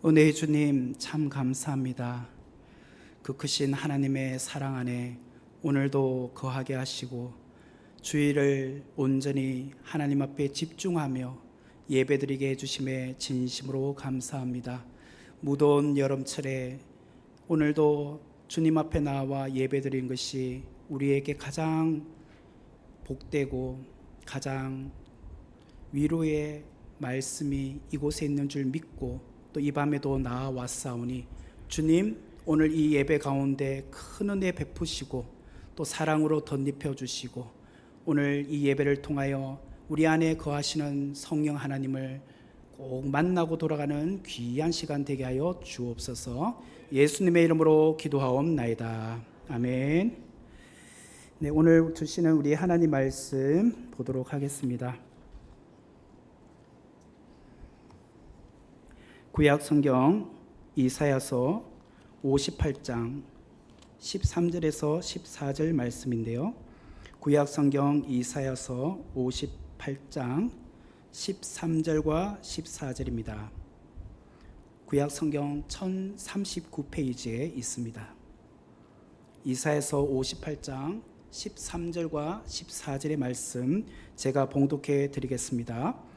은혜의 주님 참 감사합니다. 그 크신 하나님의 사랑 안에 오늘도 거하게 하시고 주일을 온전히 하나님 앞에 집중하며 예배드리게 해주심에 진심으로 감사합니다. 무더운 여름철에 오늘도 주님 앞에 나와 예배드린 것이 우리에게 가장 복되고 가장 위로의 말씀이 이곳에 있는 줄 믿고 또 이 밤에도 나아왔사오니 주님, 오늘 이 예배 가운데 큰 은혜 베푸시고 또 사랑으로 덧입혀 주시고 오늘 이 예배를 통하여 우리 안에 거하시는 성령 하나님을 꼭 만나고 돌아가는 귀한 시간 되게 하여 주옵소서. 예수님의 이름으로 기도하옵나이다. 아멘. 네, 오늘 주시는 우리 하나님 말씀 보도록 하겠습니다. 구약 성경 이사야서 58장 13절에서 14절 말씀인데요. 구약 성경 이사야서 58장 13절과 14절입니다. 구약 성경 1039페이지에 있습니다. 이사야서 58장 13절과 14절의 말씀 제가 봉독해 드리겠습니다.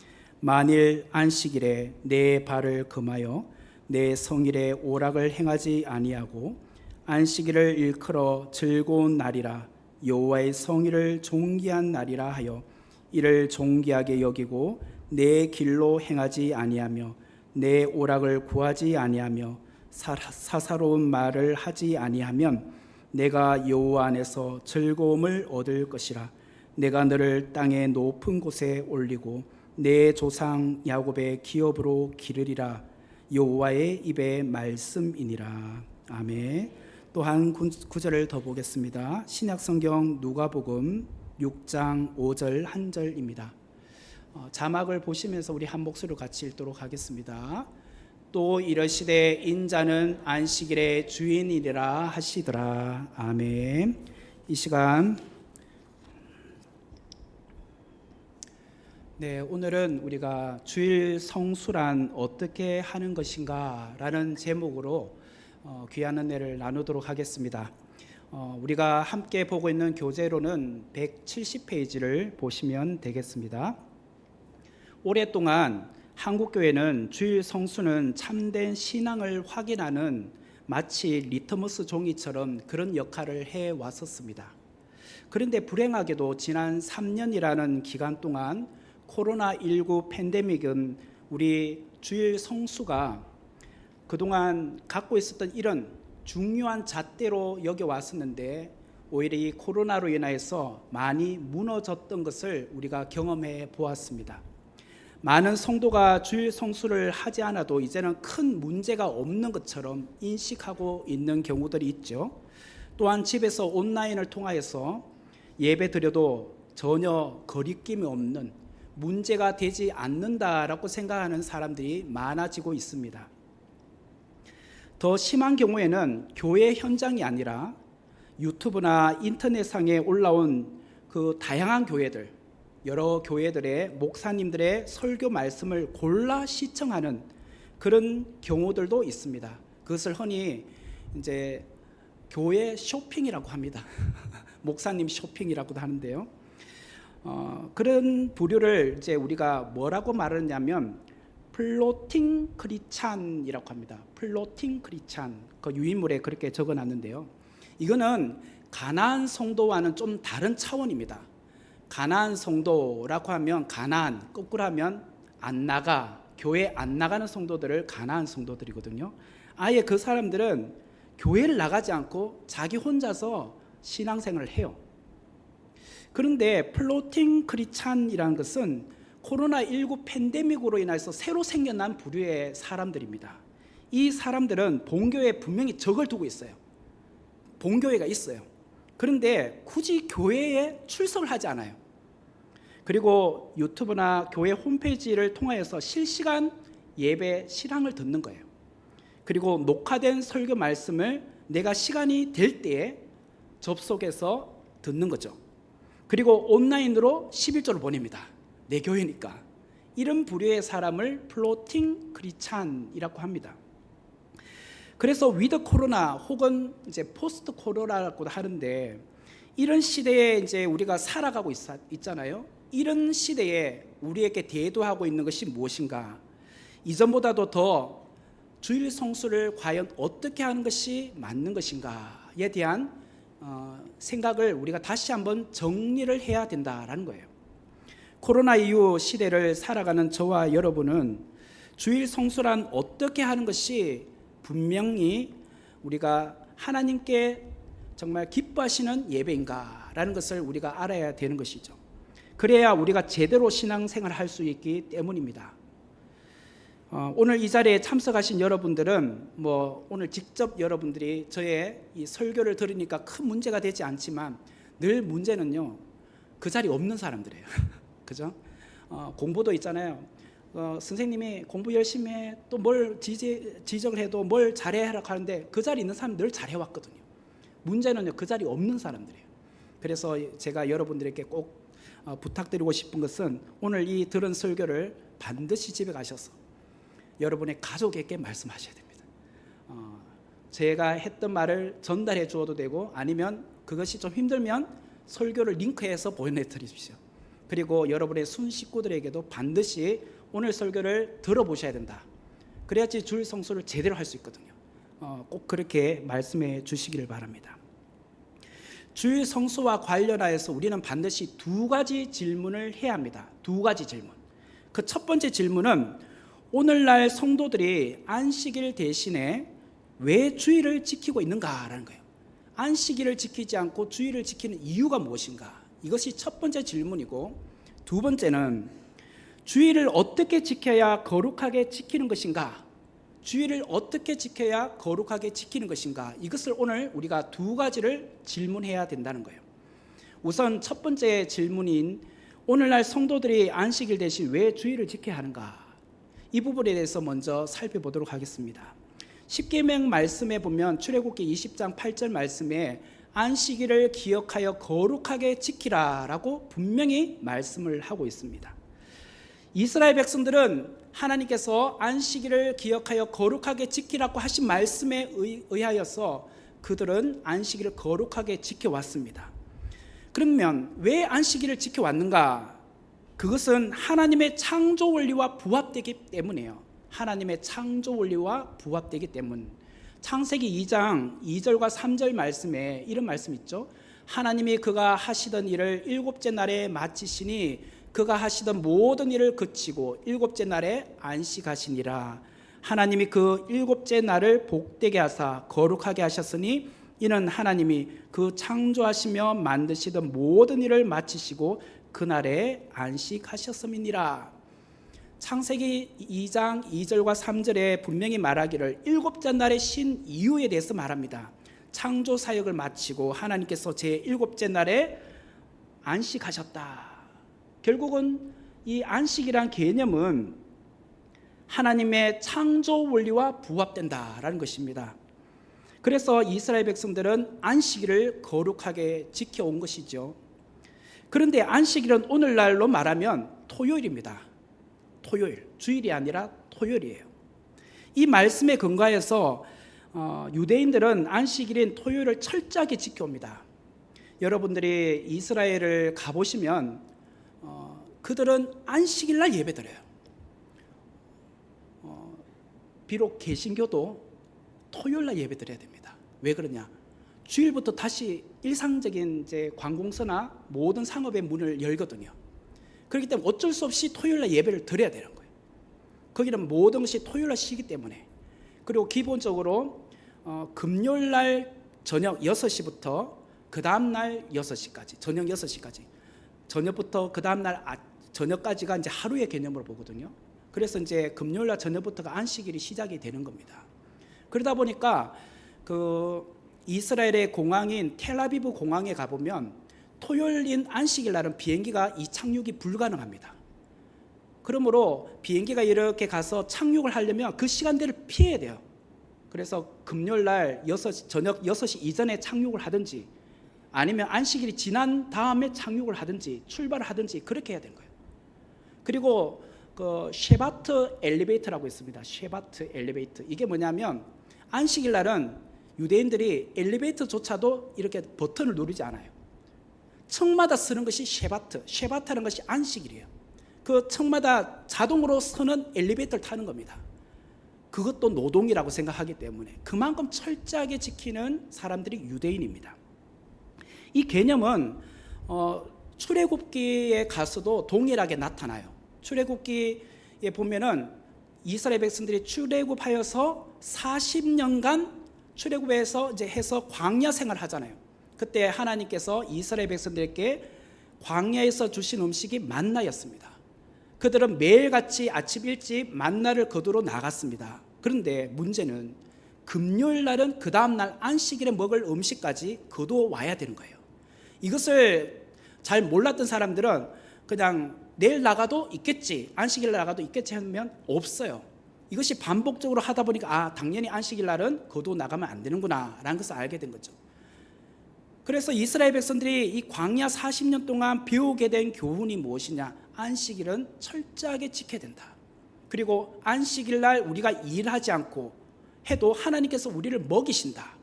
만일 안식일에 내 발을 금하여 내 성일에 오락을 행하지 아니하고 안식일을 일컬어 즐거운 날이라 여호와의 성일을 존귀한 날이라 하여 이를 존귀하게 여기고 내 길로 행하지 아니하며 내 오락을 구하지 아니하며 사사로운 말을 하지 아니하면 내가 여호와 안에서 즐거움을 얻을 것이라. 내가 너를 땅의 높은 곳에 올리고 내 조상 야곱의 기업으로 기르리라. 여호와의 입의 말씀이니라. 아멘. 또한 구절을 더 보겠습니다. 신약성경 누가복음 6장 5절 한 절입니다. 자막을 보시면서 우리 한 목소리로 같이 읽도록 하겠습니다. 또 이르시되 인자는 안식일의 주인이리라 하시더라. 아멘. 이 시간 오늘은 우리가 주일 성수란 어떻게 하는 것인가 라는 제목으로 귀한 은혜를 나누도록 하겠습니다. 우리가 함께 보고 있는 교재로는 170페이지를 보시면 되겠습니다. 오랫동안 한국교회는 주일 성수는 참된 신앙을 확인하는 마치 리트머스 종이처럼 그런 역할을 해왔었습니다. 그런데 불행하게도 지난 3년이라는 기간 동안 코로나19 팬데믹은 우리 주일 성수가 그동안 갖고 있었던 이런 중요한 잣대로 여겨왔었는데 오히려 이 코로나로 인해서 많이 무너졌던 것을 우리가 경험해 보았습니다. 많은 성도가 주일 성수를 하지 않아도 이제는 큰 문제가 없는 것처럼 인식하고 있는 경우들이 있죠. 또한 집에서 온라인을 통하여서 예배 드려도 전혀 거리낌이 없는 문제가 되지 않는다라고 생각하는 사람들이 많아지고 있습니다. 더 심한 경우에는 교회 현장이 아니라 유튜브나 인터넷상에 올라온 그 다양한 교회들, 여러 교회들의 목사님들의 설교 말씀을 골라 시청하는 그런 경우들도 있습니다. 그것을 흔히 이제 교회 쇼핑이라고 합니다. 목사님 쇼핑이라고도 하는데요. 그런 부류를 이제 우리가 뭐라고 말하냐면 플로팅 크리찬이라고 합니다. 플로팅 크리찬, 그 유인물에 그렇게 적어놨는데요. 이거는 가나안 성도와는 좀 다른 차원입니다. 가나안 성도라고 하면 가나안, 거꾸로 하면 안 나가, 교회 안 나가는 성도들을 가나안 성도들이거든요. 아예 그 사람들은 교회를 나가지 않고 자기 혼자서 신앙생활을 해요. 그런데 플로팅 크리찬이라는 것은 코로나19 팬데믹으로 인해서 새로 생겨난 부류의 사람들입니다. 이 사람들은 본교회에 분명히 적을 두고 있어요. 본교회가 있어요. 그런데 굳이 교회에 출석을 하지 않아요. 그리고 유튜브나 교회 홈페이지를 통하여서 실시간 예배 실황을 듣는 거예요. 그리고 녹화된 설교 말씀을 내가 시간이 될 때에 접속해서 듣는 거죠. 그리고 온라인으로 11조를 보냅니다. 내 교회니까. 이런 부류의 사람을 플로팅 크리찬이라고 합니다. 그래서 위드 코로나 혹은 이제 포스트 코로나라고도 하는데, 이런 시대에 이제 우리가 살아가고 있잖아요. 이런 시대에 우리에게 대두하고 있는 것이 무엇인가? 이전보다도 더 주일 성수를 과연 어떻게 하는 것이 맞는 것인가에 대한 생각을 우리가 다시 한번 정리를 해야 된다라는 거예요. 코로나 이후 시대를 살아가는 저와 여러분은 주일 성수란 어떻게 하는 것이 분명히 우리가 하나님께 정말 기뻐하시는 예배인가라는 것을 우리가 알아야 되는 것이죠. 그래야 우리가 제대로 신앙생활을 할 수 있기 때문입니다. 오늘 이 자리에 참석하신 여러분들은 오늘 직접 여러분들이 저의 이 설교를 들으니까 큰 문제가 되지 않지만, 늘 문제는요, 그 자리에 없는 사람들이에요. 그죠? 공부도 있잖아요. 선생님이 공부 열심히 해, 또 뭘 지적을 해도 뭘 잘해 하라고 하는데 그 자리에 있는 사람 늘 잘해왔거든요. 문제는요, 그 자리에 없는 사람들이에요. 그래서 제가 여러분들에게 꼭 부탁드리고 싶은 것은, 오늘 이 들은 설교를 반드시 집에 가셔서 여러분의 가족에게 말씀하셔야 됩니다. 제가 했던 말을 전달해 주어도 되고, 아니면 그것이 좀 힘들면 설교를 링크해서 보내드리십시오. 그리고 여러분의 순 식구들에게도 반드시 오늘 설교를 들어보셔야 된다. 그래야지 주일 성수를 제대로 할 수 있거든요. 꼭 그렇게 말씀해 주시기를 바랍니다. 주일 성수와 관련하여서 우리는 반드시 두 가지 질문을 해야 합니다. 두 가지 질문. 그 첫 번째 질문은, 오늘날 성도들이 안식일 대신에 왜 주일을 지키고 있는가라는 거예요. 안식일을 지키지 않고 주일을 지키는 이유가 무엇인가? 이것이 첫 번째 질문이고, 두 번째는 주일을 어떻게 지켜야 거룩하게 지키는 것인가? 주일을 어떻게 지켜야 거룩하게 지키는 것인가? 이것을 오늘 우리가 두 가지를 질문해야 된다는 거예요. 우선 첫 번째 질문인, 오늘날 성도들이 안식일 대신 왜 주일을 지켜야 하는가? 이 부분에 대해서 먼저 살펴보도록 하겠습니다. 십계명 말씀에 보면 출애굽기 20장 8절 말씀에 안식일을 기억하여 거룩하게 지키라라고 분명히 말씀을 하고 있습니다. 이스라엘 백성들은 하나님께서 안식일을 기억하여 거룩하게 지키라고 하신 말씀에 의하여서 그들은 안식일을 거룩하게 지켜왔습니다. 그러면 왜 안식일을 지켜왔는가? 그것은 하나님의 창조 원리와 부합되기 때문이에요. 하나님의 창조 원리와 부합되기 때문. 창세기 2장 2절과 3절 말씀에 이런 말씀 있죠. 하나님이 그가 하시던 일을 일곱째 날에 마치시니 그가 하시던 모든 일을 그치고 일곱째 날에 안식하시니라. 하나님이 그 일곱째 날을 복되게 하사 거룩하게 하셨으니 이는 하나님이 그 창조하시며 만드시던 모든 일을 마치시고 그날에 안식하셨음이니라. 창세기 2장 2절과 3절에 분명히 말하기를 일곱째 날에 신 이유에 대해서 말합니다. 창조 사역을 마치고 하나님께서 제7째 날에 안식하셨다. 결국은 이 안식이란 개념은 하나님의 창조 원리와 부합된다라는 것입니다. 그래서 이스라엘 백성들은 안식일을 거룩하게 지켜온 것이죠. 그런데 안식일은 오늘날로 말하면 토요일입니다. 토요일, 주일이 아니라 토요일이에요. 이 말씀에 근거해서 유대인들은 안식일인 토요일을 철저하게 지켜옵니다. 여러분들이 이스라엘을 가보시면 그들은 안식일날 예배드려요. 비록 개신교도 토요일날 예배드려야 됩니다. 왜 그러냐? 주일부터 다시 일상적인 이제 관공서나 모든 상업의 문을 열거든요. 그렇기 때문에 어쩔 수 없이 토요일날 예배를 드려야 되는 거예요. 거기는 모든 것이 토요일날 쉬기 때문에. 그리고 기본적으로 금요일날 저녁 6시부터 그 다음날 6시까지, 저녁 6시까지, 저녁부터 그 다음날 저녁까지가 이제 하루의 개념으로 보거든요. 그래서 이제 금요일날 저녁부터가 안식일이 시작이 되는 겁니다. 그러다 보니까 그 이스라엘의 공항인 텔아비브 공항에 가보면 토요일인 안식일 날은 비행기가 이착륙이 불가능합니다. 그러므로 비행기가 이렇게 가서 착륙을 하려면 그 시간대를 피해야 돼요. 그래서 금요일 날 저녁 6시 이전에 착륙을 하든지 아니면 안식일이 지난 다음에 착륙을 하든지 출발을 하든지 그렇게 해야 되는 거예요. 그리고 그 쉐바트 엘리베이터라고 있습니다. 쉐바트 엘리베이터. 이게 뭐냐면 안식일 날은 유대인들이 엘리베이터조차도 이렇게 버튼을 누르지 않아요. 층마다 쓰는 것이 쉐바트, 쉐바트라는 것이 안식일이에요. 그 층마다 자동으로 서는 엘리베이터를 타는 겁니다. 그것도 노동이라고 생각하기 때문에 그만큼 철저하게 지키는 사람들이 유대인입니다. 이 개념은 출애굽기에 가서도 동일하게 나타나요. 출애굽기에 보면은 이스라엘 백성들이 출애굽하여서 40년간 출애굽에서 이제 해서 광야 생활을 하잖아요. 그때 하나님께서 이스라엘 백성들에게 광야에서 주신 음식이 만나였습니다. 그들은 매일같이 아침 일찍 만나를 거두러 나갔습니다. 그런데 문제는 금요일 날은 그 다음날 안식일에 먹을 음식까지 거두어 와야 되는 거예요. 이것을 잘 몰랐던 사람들은 그냥 내일 나가도 있겠지, 안식일 나가도 있겠지 하면 없어요. 이것이 반복적으로 하다 보니까 당연히 안식일 날은 거두어 나가면 안 되는구나 라는 것을 알게 된 거죠. 그래서 이스라엘 백성들이 이 광야 40년 동안 배우게 된 교훈이 무엇이냐? 안식일은 철저하게 지켜야 된다. 그리고 안식일 날 우리가 일하지 않고 해도 하나님께서 우리를 먹이신다.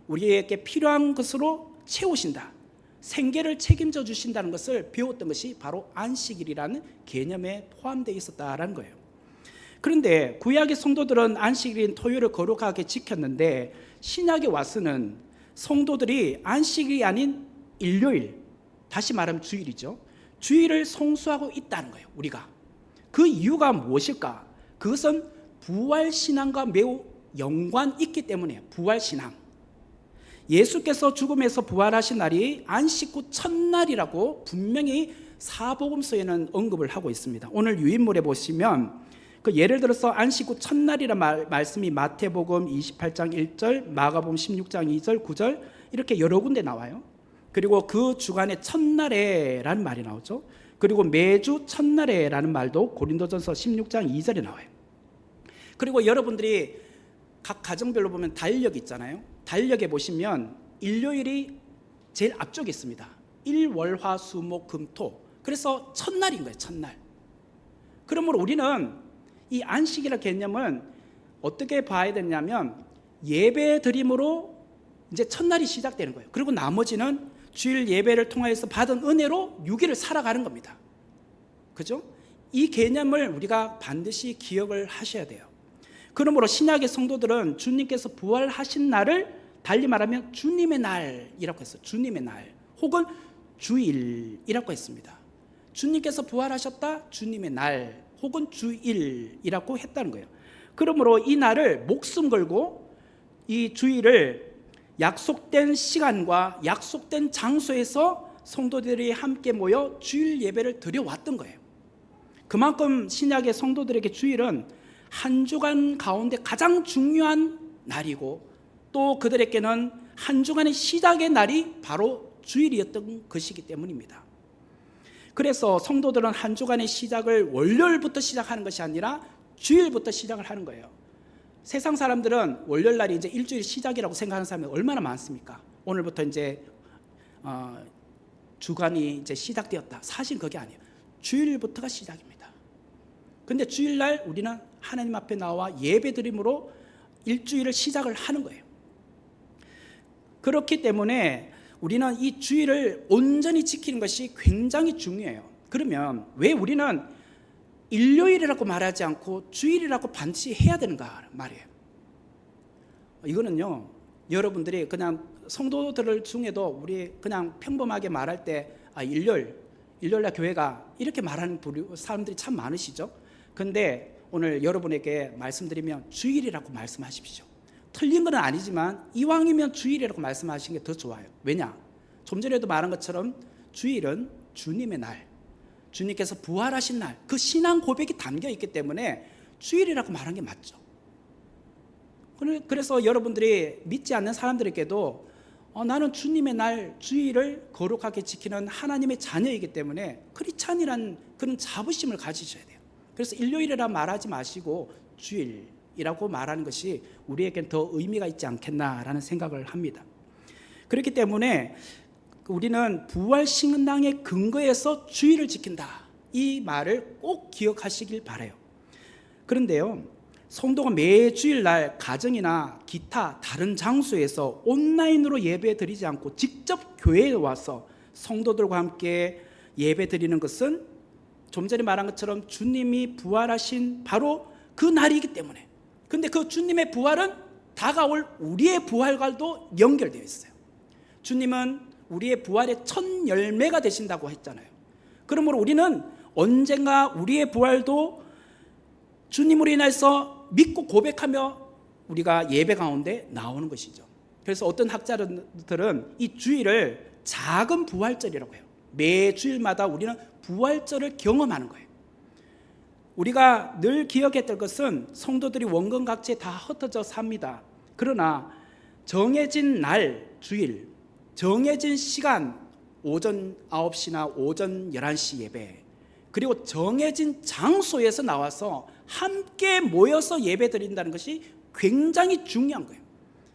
우리에게 필요한 것으로 채우신다. 생계를 책임져 주신다는 것을 배웠던 것이 바로 안식일이라는 개념에 포함되어 있었다라는 거예요. 그런데 구약의 성도들은 안식일인 토요일을 거룩하게 지켰는데 신약에 와서는 성도들이 안식일이 아닌 일요일, 다시 말하면 주일이죠. 주일을 성수하고 있다는 거예요. 우리가. 그 이유가 무엇일까? 그것은 부활신앙과 매우 연관이 있기 때문에 부활신앙. 예수께서 죽음에서 부활하신 날이 안식 후 첫날이라고 분명히 사복음서에는 언급을 하고 있습니다. 오늘 유인물에 보시면 그 예를 들어서 안식 후 첫날이라는 말씀이 마태복음 28장 1절, 마가복음 16장 2절, 9절 이렇게 여러 군데 나와요. 그리고 그 주간에 첫날에라는 말이 나오죠. 그리고 매주 첫날에라는 말도 고린도전서 16장 2절에 나와요. 그리고 여러분들이 각 가정별로 보면 달력 있잖아요. 달력에 보시면 일요일이 제일 앞쪽에 있습니다. 일, 월, 화, 수, 목, 금, 토. 그래서 첫날인 거예요. 첫날. 그러므로 우리는 이 안식이라는 개념은 어떻게 봐야 되냐면 예배 드림으로 이제 첫날이 시작되는 거예요. 그리고 나머지는 주일 예배를 통해서 받은 은혜로 6일을 살아가는 겁니다. 그죠? 이 개념을 우리가 반드시 기억을 하셔야 돼요. 그러므로 신약의 성도들은 주님께서 부활하신 날을 달리 말하면 주님의 날이라고 했어요. 주님의 날 혹은 주일이라고 했습니다. 주님께서 부활하셨다, 주님의 날 혹은 주일이라고 했다는 거예요. 그러므로 이 날을 목숨 걸고 이 주일을 약속된 시간과 약속된 장소에서 성도들이 함께 모여 주일 예배를 드려왔던 거예요. 그만큼 신약의 성도들에게 주일은 한 주간 가운데 가장 중요한 날이고 또 그들에게는 한 주간의 시작의 날이 바로 주일이었던 것이기 때문입니다. 그래서 성도들은 한 주간의 시작을 월요일부터 시작하는 것이 아니라 주일부터 시작을 하는 거예요. 세상 사람들은 월요일 날이 이제 일주일 시작이라고 생각하는 사람이 얼마나 많습니까? 오늘부터 이제 주간이 이제 시작되었다. 사실 그게 아니에요. 주일부터가 시작입니다. 근데 주일날 우리는 하나님 앞에 나와 예배드림으로 일주일을 시작을 하는 거예요. 그렇기 때문에 우리는 이 주일을 온전히 지키는 것이 굉장히 중요해요. 그러면 왜 우리는 일요일이라고 말하지 않고 주일이라고 반드시 해야 되는가 말이에요. 이거는요, 여러분들이 그냥 성도들 중에도 우리 그냥 평범하게 말할 때 일요일날 교회가 이렇게 말하는 사람들이 참 많으시죠. 근데 오늘 여러분에게 말씀드리면 주일이라고 말씀하십시오. 틀린 건 아니지만 이왕이면 주일이라고 말씀하시는 게 더 좋아요. 왜냐? 좀 전에도 말한 것처럼 주일은 주님의 날, 주님께서 부활하신 날, 그 신앙 고백이 담겨 있기 때문에 주일이라고 말한 게 맞죠. 그래서 여러분들이 믿지 않는 사람들에게도 나는 주님의 날, 주일을 거룩하게 지키는 하나님의 자녀이기 때문에 크리스찬이라는 그런 자부심을 가지셔야 돼요. 그래서 일요일이라 말하지 마시고 주일이라고 말하는 것이 우리에겐 더 의미가 있지 않겠나라는 생각을 합니다. 그렇기 때문에 우리는 부활신앙의 근거에서 주일을 지킨다, 이 말을 꼭 기억하시길 바라요. 그런데요, 성도가 매 주일날 가정이나 기타 다른 장소에서 온라인으로 예배 드리지 않고 직접 교회에 와서 성도들과 함께 예배 드리는 것은 좀 전에 말한 것처럼 주님이 부활하신 바로 그 날이기 때문에, 근데 그 주님의 부활은 다가올 우리의 부활과도 연결되어 있어요. 주님은 우리의 부활의 첫 열매가 되신다고 했잖아요. 그러므로 우리는 언젠가 우리의 부활도 주님으로 인해서 믿고 고백하며 우리가 예배 가운데 나오는 것이죠. 그래서 어떤 학자들은 이 주일을 작은 부활절이라고 해요. 매 주일마다 우리는 부활절을 경험하는 거예요. 우리가 늘 기억했던 것은 성도들이 원근각지에 다 흩어져 삽니다. 그러나 정해진 날, 주일, 정해진 시간, 오전 9시나 오전 11시 예배, 그리고 정해진 장소에서 나와서 함께 모여서 예배 드린다는 것이 굉장히 중요한 거예요.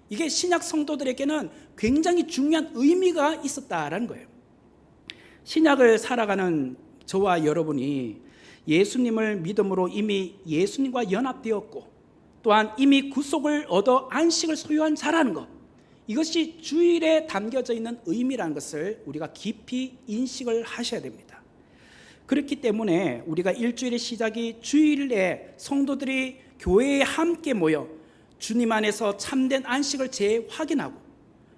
이게 신약 성도들에게는 굉장히 중요한 의미가 있었다라는 거예요. 신약을 살아가는 저와 여러분이 예수님을 믿음으로 이미 예수님과 연합되었고, 또한 이미 구속을 얻어 안식을 소유한 자라는 것, 이것이 주일에 담겨져 있는 의미라는 것을 우리가 깊이 인식을 하셔야 됩니다. 그렇기 때문에 우리가 일주일의 시작이 주일에 성도들이 교회에 함께 모여 주님 안에서 참된 안식을 재확인하고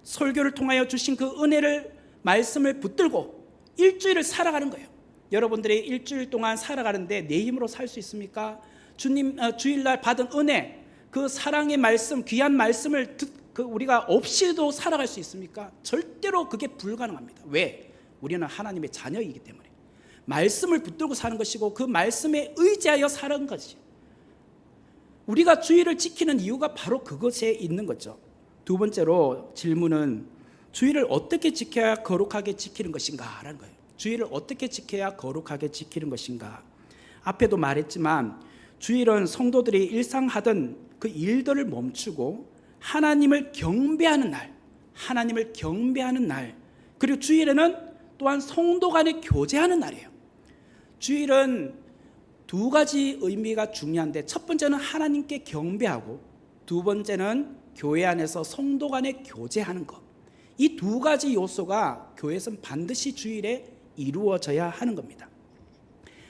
설교를 통하여 주신 그 은혜를, 말씀을 붙들고 일주일을 살아가는 거예요. 여러분들이 일주일 동안 살아가는데 내 힘으로 살 수 있습니까? 주님 주일날 받은 은혜, 그 사랑의 말씀, 귀한 말씀을 우리가 없이도 살아갈 수 있습니까? 절대로 그게 불가능합니다. 왜? 우리는 하나님의 자녀이기 때문에. 말씀을 붙들고 사는 것이고 그 말씀에 의지하여 사는 것이죠. 우리가 주일을 지키는 이유가 바로 그것에 있는 거죠. 두 번째로 질문은 주일을 어떻게 지켜야 거룩하게 지키는 것인가 라는 거예요. 주일을 어떻게 지켜야 거룩하게 지키는 것인가. 앞에도 말했지만 주일은 성도들이 일상 하던 그 일들을 멈추고 하나님을 경배하는 날, 하나님을 경배하는 날, 그리고 주일에는 또한 성도 간에 교제하는 날이에요. 주일은 두 가지 의미가 중요한데, 첫 번째는 하나님께 경배하고 두 번째는 교회 안에서 성도 간에 교제하는 것. 이 두 가지 요소가 교회에서는 반드시 주일에 이루어져야 하는 겁니다.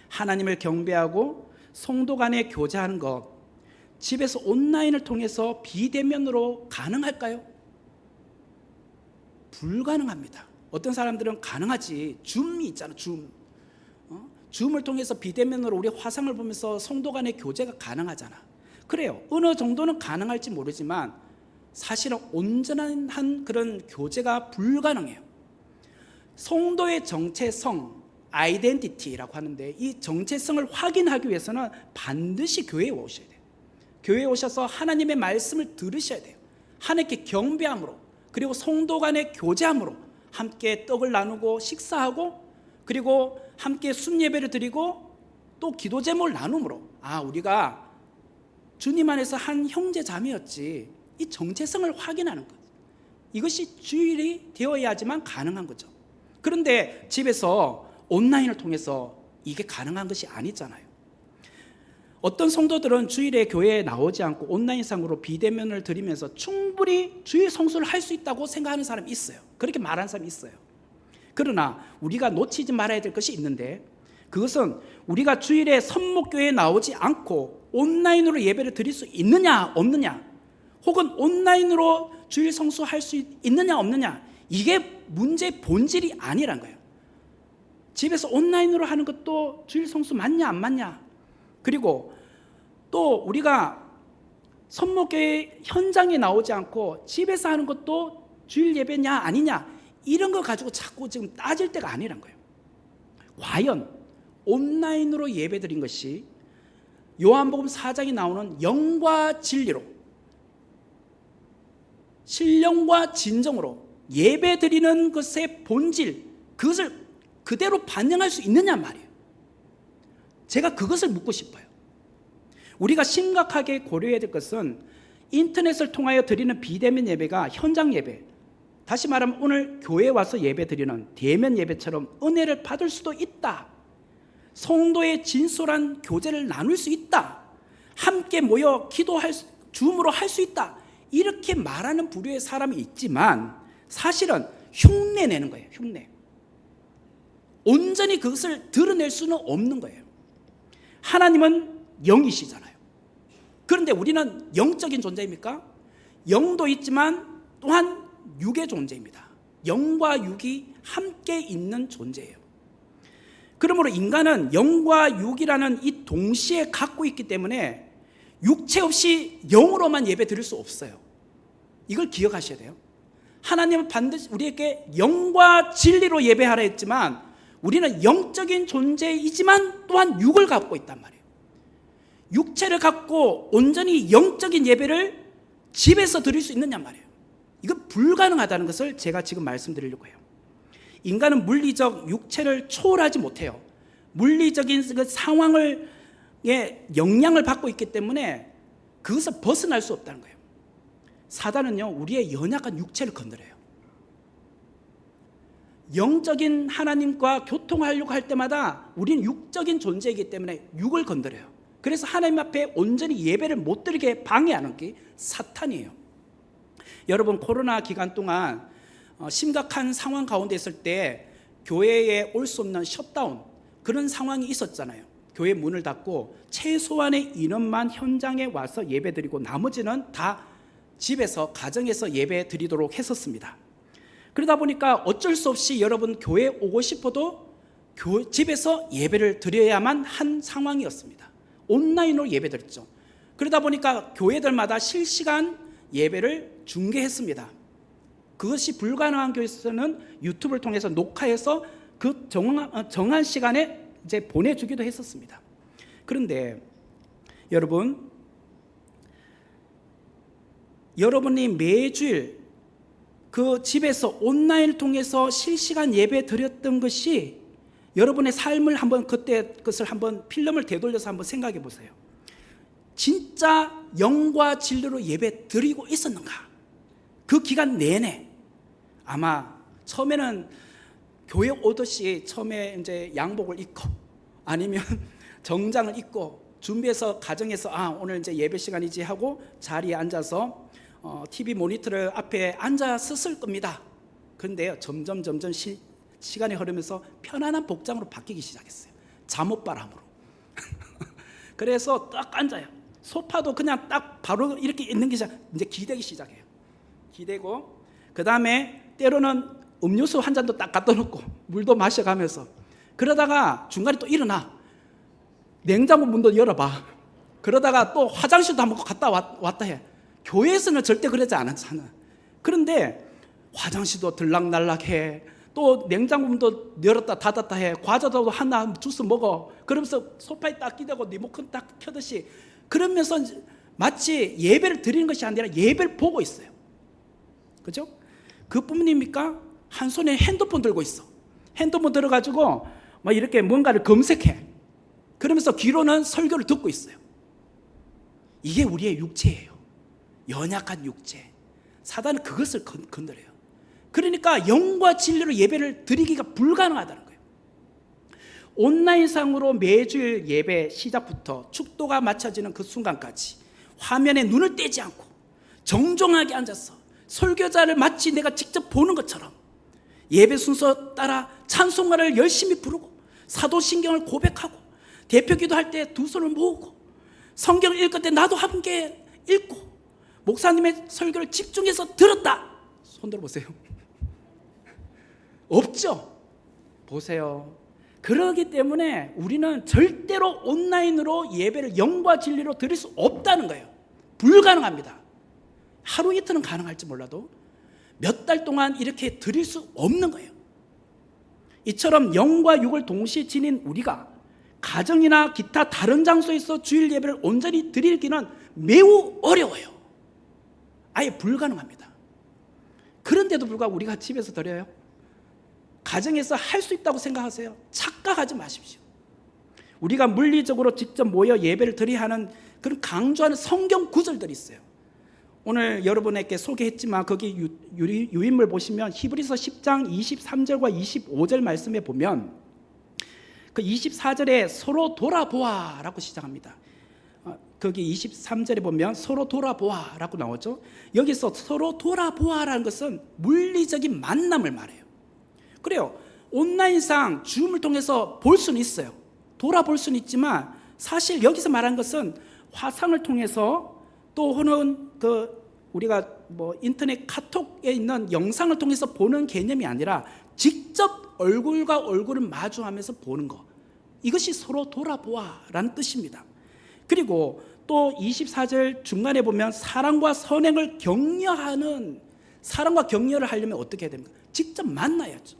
하나님을 경배하고 성도 간에 교제하는 것, 집에서 온라인을 통해서 비대면으로 가능할까요? 불가능합니다. 어떤 사람들은 가능하지. 줌이 있잖아, 줌. 줌을 통해서 비대면으로 우리 화상을 보면서 성도 간의 교제가 가능하잖아. 그래요. 어느 정도는 가능할지 모르지만 사실은 온전한 그런 교제가 불가능해요. 성도의 정체성, 아이덴티티라고 하는데, 이 정체성을 확인하기 위해서는 반드시 교회에 오셔야 돼요. 교회에 오셔서 하나님의 말씀을 들으셔야 돼요. 하나님께 경배함으로, 그리고 성도 간의 교제함으로 함께 떡을 나누고 식사하고, 그리고 함께 순예배를 드리고 또 기도 제목을 나눔으로, 우리가 주님 안에서 한 형제 자매였지, 이 정체성을 확인하는 것, 이것이 주일이 되어야지만 가능한 거죠. 그런데 집에서 온라인을 통해서 이게 가능한 것이 아니잖아요. 어떤 성도들은 주일에 교회에 나오지 않고 온라인상으로 비대면을 드리면서 충분히 주일 성수를 할 수 있다고 생각하는 사람이 있어요. 그렇게 말하는 사람이 있어요. 그러나 우리가 놓치지 말아야 될 것이 있는데, 그것은 우리가 주일에 선목교회에 나오지 않고 온라인으로 예배를 드릴 수 있느냐 없느냐, 혹은 온라인으로 주일 성수할 수 있느냐 없느냐, 이게 문제의 본질이 아니란 거예요. 집에서 온라인으로 하는 것도 주일 성수 맞냐 안 맞냐, 그리고 또 우리가 선목교회 현장에 나오지 않고 집에서 하는 것도 주일 예배냐 아니냐, 이런 거 가지고 자꾸 지금 따질 때가 아니란 거예요. 과연 온라인으로 예배 드린 것이 요한복음 4장에 나오는 영과 진리로, 신령과 진정으로 예배 드리는 것의 본질, 그것을 그대로 반영할 수 있느냐 말이에요. 제가 그것을 묻고 싶어요. 우리가 심각하게 고려해야 될 것은 인터넷을 통하여 드리는 비대면 예배가 현장 예배, 다시 말하면 오늘 교회에 와서 예배 드리는 대면 예배처럼 은혜를 받을 수도 있다, 성도의 진솔한 교제를 나눌 수 있다, 함께 함께 모여 기도할 줌으로 할 수 있다, 이렇게 말하는 부류의 사람이 있지만 사실은 흉내내는 거예요. 흉내. 온전히 그것을 드러낼 수는 없는 거예요. 하나님은 영이시잖아요. 그런데 우리는 영적인 존재입니까? 영도 있지만 또한 육의 존재입니다. 영과 육이 함께 있는 존재예요. 그러므로 인간은 영과 육이라는 이 동시에 갖고 있기 때문에 육체 없이 영으로만 예배 드릴 수 없어요. 이걸 기억하셔야 돼요. 하나님은 반드시 우리에게 영과 진리로 예배하라 했지만 우리는 영적인 존재이지만 또한 육을 갖고 있단 말이에요. 육체를 갖고 온전히 영적인 예배를 집에서 드릴 수 있느냐 말이에요. 이건 불가능하다는 것을 제가 지금 말씀드리려고 해요. 인간은 물리적 육체를 초월하지 못해요. 물리적인 그 상황을 영향을 받고 있기 때문에 그것을 벗어날 수 없다는 거예요. 사단은요, 우리의 연약한 육체를 건드려요. 영적인 하나님과 교통하려고 할 때마다 우리는 육적인 존재이기 때문에 육을 건드려요. 그래서 하나님 앞에 온전히 예배를 못 드리게 방해하는 게 사탄이에요. 여러분, 코로나 기간 동안 심각한 상황 가운데 있을 때 교회에 올 수 없는 셧다운, 그런 상황이 있었잖아요. 교회 문을 닫고 최소한의 인원만 현장에 와서 예배드리고 나머지는 다 집에서, 가정에서 예배 드리도록 했었습니다. 그러다 보니까 어쩔 수 없이 여러분 교회에 오고 싶어도 집에서 예배를 드려야만 한 상황이었습니다. 온라인으로 예배 드렸죠. 그러다 보니까 교회들마다 실시간 예배를 중계했습니다. 그것이 불가능한 교회에서는 유튜브를 통해서 녹화해서 그 정한 시간에 이제 보내주기도 했었습니다. 그런데 여러분이 매주일 그 집에서 온라인을 통해서 실시간 예배 드렸던 것이 여러분의 삶을 한번, 그때 것을 한번 필름을 되돌려서 한번 생각해 보세요. 진짜 영과 진리로 예배 드리고 있었는가? 그 기간 내내 아마 처음에는 교회 오듯이 처음에 이제 양복을 입고 아니면 정장을 입고 준비해서 가정에서 오늘 이제 예배 시간이지 하고 자리에 앉아서 TV 모니터를 앞에 앉았을 겁니다. 그런데요, 점점 시간이 흐르면서 편안한 복장으로 바뀌기 시작했어요. 잠옷바람으로. 그래서 딱 앉아요. 소파도 그냥 딱 바로 이렇게 있는 게 이제 기대기 시작해요. 기대고 그 다음에 때로는 음료수 한 잔도 딱 갖다 놓고 물도 마셔가면서, 그러다가 중간에 또 일어나 냉장고 문도 열어봐. 그러다가 또 화장실도 한번 갔다 왔다 해. 교회에서는 절대 그러지 않았잖아. 그런데 화장실도 들락날락해. 또 냉장고 문도 열었다 닫았다 해. 과자도 하나 주스 먹어. 그러면서 소파에 딱 기대고 리모컨 딱 켜듯이, 그러면서 마치 예배를 드리는 것이 아니라 예배를 보고 있어요. 그죠? 그뿐입니까? 한 손에 핸드폰 들고 있어. 핸드폰 들어가지고 막 이렇게 뭔가를 검색해. 그러면서 귀로는 설교를 듣고 있어요. 이게 우리의 육체예요. 연약한 육체. 사단은 그것을 건드려요. 그러니까 영과 진리로 예배를 드리기가 불가능하다는 거예요. 온라인상으로 매주일 예배 시작부터 축도가 맞춰지는 그 순간까지 화면에 눈을 떼지 않고 정정하게 앉아서 설교자를 마치 내가 직접 보는 것처럼 예배 순서 따라 찬송가를 열심히 부르고 사도신경을 고백하고 대표기도 할 때 두 손을 모으고 성경을 읽을 때 나도 함께 읽고 목사님의 설교를 집중해서 들었다. 손 들어보세요. 없죠? 보세요. 그러기 때문에 우리는 절대로 온라인으로 예배를 영과 진리로 드릴 수 없다는 거예요. 불가능합니다. 하루 이틀은 가능할지 몰라도 몇 달 동안 이렇게 드릴 수 없는 거예요. 이처럼 영과 육을 동시에 지닌 우리가 가정이나 기타 다른 장소에서 주일 예배를 온전히 드리기는 매우 어려워요. 아예 불가능합니다. 그런데도 불구하고 우리가 집에서 드려요? 가정에서 할 수 있다고 생각하세요? 착각하지 마십시오. 우리가 물리적으로 직접 모여 예배를 드려야 하는 그런 강조하는 성경 구절들이 있어요. 오늘 여러분에게 소개했지만 거기 유인물 보시면 히브리서 10장 23절과 25절 말씀에 보면 그 24절에 서로 돌아보아라고 시작합니다. 거기 23절에 보면 서로 돌아보아라고 나오죠. 여기서 서로 돌아보아라는 것은 물리적인 만남을 말해요. 그래요. 온라인상 줌을 통해서 볼 수는 있어요. 돌아볼 수는 있지만 사실 여기서 말한 것은 화상을 통해서 또 혹은 우리가 인터넷 카톡에 있는 영상을 통해서 보는 개념이 아니라 직접 얼굴과 얼굴을 마주하면서 보는 것, 이것이 서로 돌아보아라는 뜻입니다. 그리고 또 24절 중간에 보면 사랑과 선행을 격려하는, 사랑과 격려를 하려면 어떻게 해야 됩니까? 직접 만나야죠.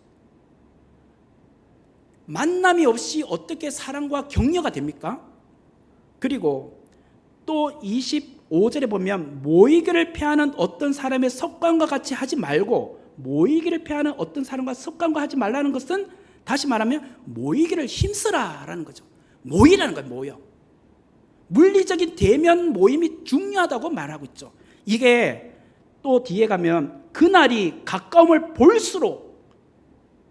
만남이 없이 어떻게 사랑과 격려가 됩니까? 그리고 또 25절에 보면 모이기를 패하는 어떤 사람의 습관과 같이 하지 말고, 모이기를 패하는 어떤 사람과 습관과 하지 말라는 것은 다시 말하면 모이기를 힘쓰라라는 거죠. 모이라는 거예요. 모여. 물리적인 대면 모임이 중요하다고 말하고 있죠. 이게 또 뒤에 가면 그날이 가까움을 볼수록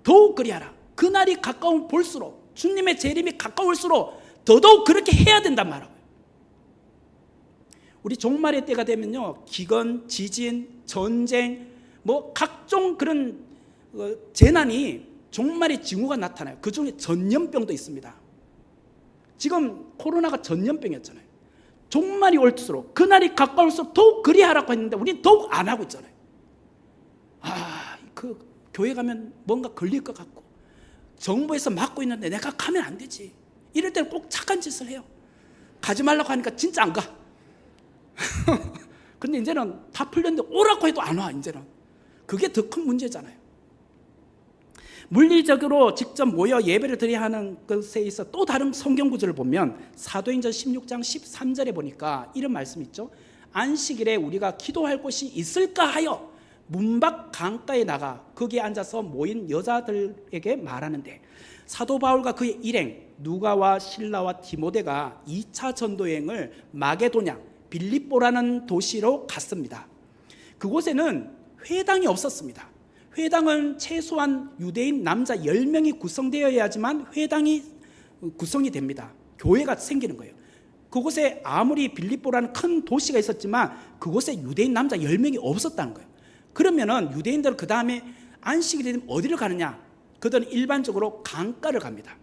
더욱 그리하라. 그날이 가까움을 볼수록, 주님의 재림이 가까울수록 더더욱 그렇게 해야 된단 말이에요. 우리 종말의 때가 되면요, 기근, 지진, 전쟁, 각종 그런 재난이, 종말의 징후가 나타나요. 그 중에 전염병도 있습니다. 지금 코로나가 전염병이었잖아요. 종말이 올수록, 그날이 가까울수록 더욱 그리하라고 했는데 우리는 더욱 안 하고 있잖아요. 교회 가면 뭔가 걸릴 것 같고, 정부에서 막고 있는데 내가 가면 안 되지. 이럴 때는 꼭 착한 짓을 해요. 가지 말라고 하니까 진짜 안 가. 근데 이제는 다 풀렸는데 오라고 해도 안 와. 이제는 그게 더 큰 문제잖아요. 물리적으로 직접 모여 예배를 드려야 하는 것에 있어 또 다른 성경 구절을 보면 사도행전 16장 13절에 보니까 이런 말씀이 있죠. 안식일에 우리가 기도할 곳이 있을까 하여 문 밖 강가에 나가 거기에 앉아서 모인 여자들에게 말하는데, 사도 바울과 그의 일행 누가와 실라와 디모데가 2차 전도여행을 마게도냐 빌립보라는 도시로 갔습니다. 그곳에는 회당이 없었습니다. 회당은 최소한 유대인 남자 10명이 구성되어야지만 회당이 구성이 됩니다. 교회가 생기는 거예요. 그곳에 아무리 빌립보라는 큰 도시가 있었지만 그곳에 유대인 남자 10명이 없었다는 거예요. 그러면은 유대인들은 그 다음에 안식이 되면 어디를 가느냐? 그들은 일반적으로 강가를 갑니다.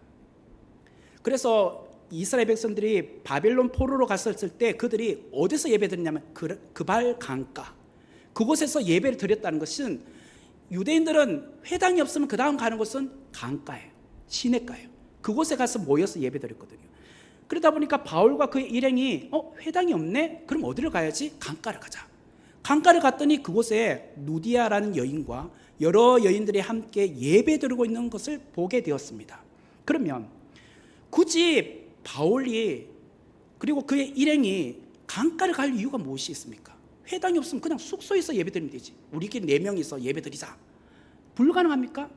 그래서 이스라엘 백성들이 바벨론 포로로 갔었을 때 그들이 어디서 예배 드리냐면 그발 강가, 그곳에서 예배를 드렸다는 것은, 유대인들은 회당이 없으면 그 다음 가는 곳은 강가예요. 시내가예요. 그곳에 가서 모여서 예배 드렸거든요. 그러다 보니까 바울과 그의 일행이 회당이 없네? 그럼 어디를 가야지? 강가를 가자. 강가를 갔더니 그곳에 누디아라는 여인과 여러 여인들이 함께 예배 드리고 있는 것을 보게 되었습니다. 그러면 굳이 바울이 그리고 그의 일행이 강가를 갈 이유가 무엇이 있습니까? 회당이 없으면 그냥 숙소에서 예배 드리면 되지. 우리끼리 4명이서 예배 드리자. 불가능합니까?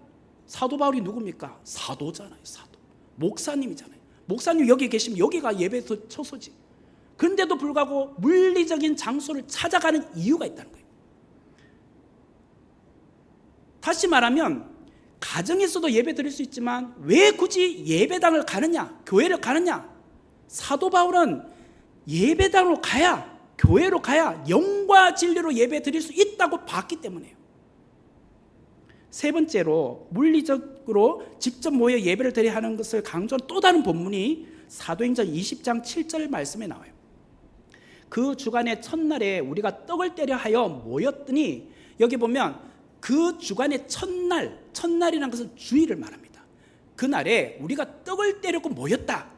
사도 바울이 누굽니까? 사도잖아요. 사도. 목사님이잖아요. 목사님 여기 계시면 여기가 예배 처소지. 그런데도 불구하고 물리적인 장소를 찾아가는 이유가 있다는 거예요. 다시 말하면 가정에서도 예배 드릴 수 있지만 왜 굳이 예배당을 가느냐, 교회를 가느냐? 사도 바울은 예배당으로 가야, 교회로 가야 영과 진리로 예배 드릴 수 있다고 봤기 때문에요. 세 번째로 물리적으로 직접 모여 예배를 드려야 하는 것을 강조하는 또 다른 본문이 사도행전 20장 7절 말씀에 나와요. 그 주간의 첫날에 우리가 떡을 떼려 하여 모였더니, 여기 보면 그 주간의 첫날이라는 것은 주일을 말합니다. 그날에 우리가 떡을 떼려고 모였다.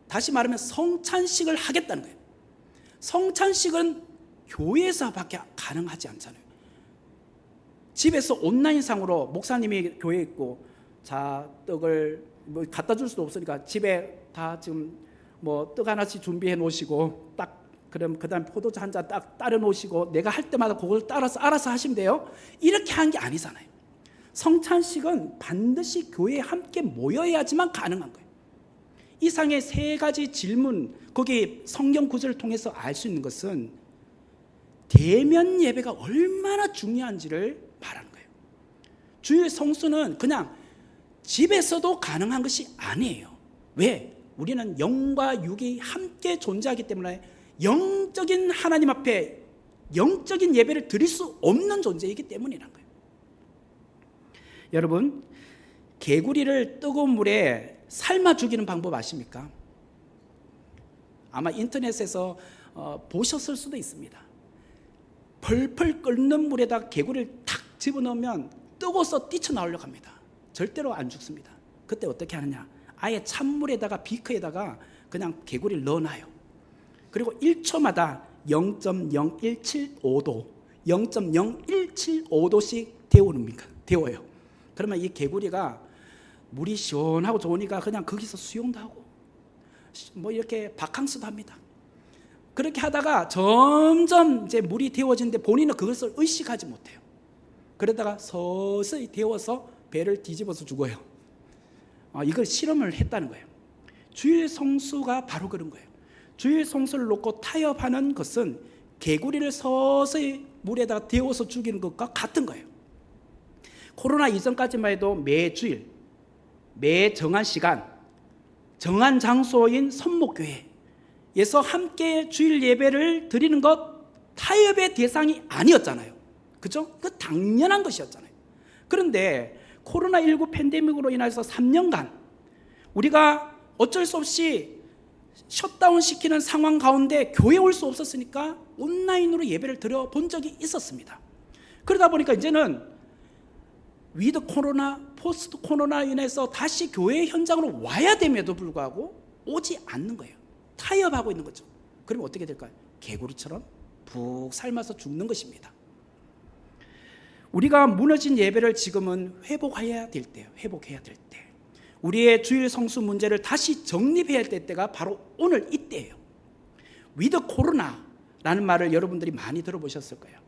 다시 말하면 성찬식을 하겠다는 거예요. 성찬식은 교회에서밖에 가능하지 않잖아요. 집에서 온라인상으로 목사님이 교회에 있고, 자, 떡을 갖다 줄 수도 없으니까 집에 다 지금 떡 하나씩 준비해 놓으시고, 그럼 그 다음에 포도주 한 잔 딱 따라 놓으시고 내가 할 때마다 그걸 따라서 알아서 하시면 돼요. 이렇게 한 게 아니잖아요. 성찬식은 반드시 교회에 함께 모여야지만 가능한 거예요. 이상의 세 가지 질문, 거기 성경 구절을 통해서 알 수 있는 것은 대면 예배가 얼마나 중요한지를 말하는 거예요. 주일 성수는 그냥 집에서도 가능한 것이 아니에요. 왜? 우리는 영과 육이 함께 존재하기 때문에 영적인 하나님 앞에 영적인 예배를 드릴 수 없는 존재이기 때문이란 거예요. 여러분, 개구리를 뜨거운 물에 삶아 죽이는 방법 아십니까? 아마 인터넷에서 보셨을 수도 있습니다. 펄펄 끓는 물에다 개구리를 탁 집어넣으면 뜨거워서 뛰쳐나오려고 합니다. 절대로 안 죽습니다. 그때 어떻게 하느냐, 아예 찬물에다가 비커에다가 그냥 개구리를 넣어놔요. 그리고 1초마다 0.0175도 0.0175도씩 데워요. 그러면 이 개구리가 물이 시원하고 좋으니까 그냥 거기서 수영도 하고 뭐 이렇게 바캉스도 합니다. 그렇게 하다가 점점 이제 물이 데워지는데 본인은 그것을 의식하지 못해요. 그러다가 서서히 데워서 배를 뒤집어서 죽어요. 이걸 실험을 했다는 거예요. 주일 성수가 바로 그런 거예요. 주일 성수를 놓고 타협하는 것은 개구리를 서서히 물에다가 데워서 죽이는 것과 같은 거예요. 코로나 이전까지만 해도 매주일, 매 정한 시간, 정한 장소인 선목교회에서 함께 주일 예배를 드리는 것 타협의 대상이 아니었잖아요. 그죠? 그 당연한 것이었잖아요. 그런데 코로나19 팬데믹으로 인해서 3년간 우리가 어쩔 수 없이 셧다운 시키는 상황 가운데 교회에 올 수 없었으니까 온라인으로 예배를 드려 본 적이 있었습니다. 그러다 보니까 이제는 위드 코로나, 포스트 코로나 인해서 다시 교회 현장으로 와야 됨에도 불구하고 오지 않는 거예요. 타협하고 있는 거죠. 그러면 어떻게 될까요? 개구리처럼 푹 삶아서 죽는 것입니다. 우리가 무너진 예배를 지금은 회복해야 될 때예요. 회복해야 될 때. 우리의 주일 성수 문제를 다시 정립해야 될 때가 바로 오늘 이때예요. 위드 코로나라는 말을 여러분들이 많이 들어보셨을 거예요.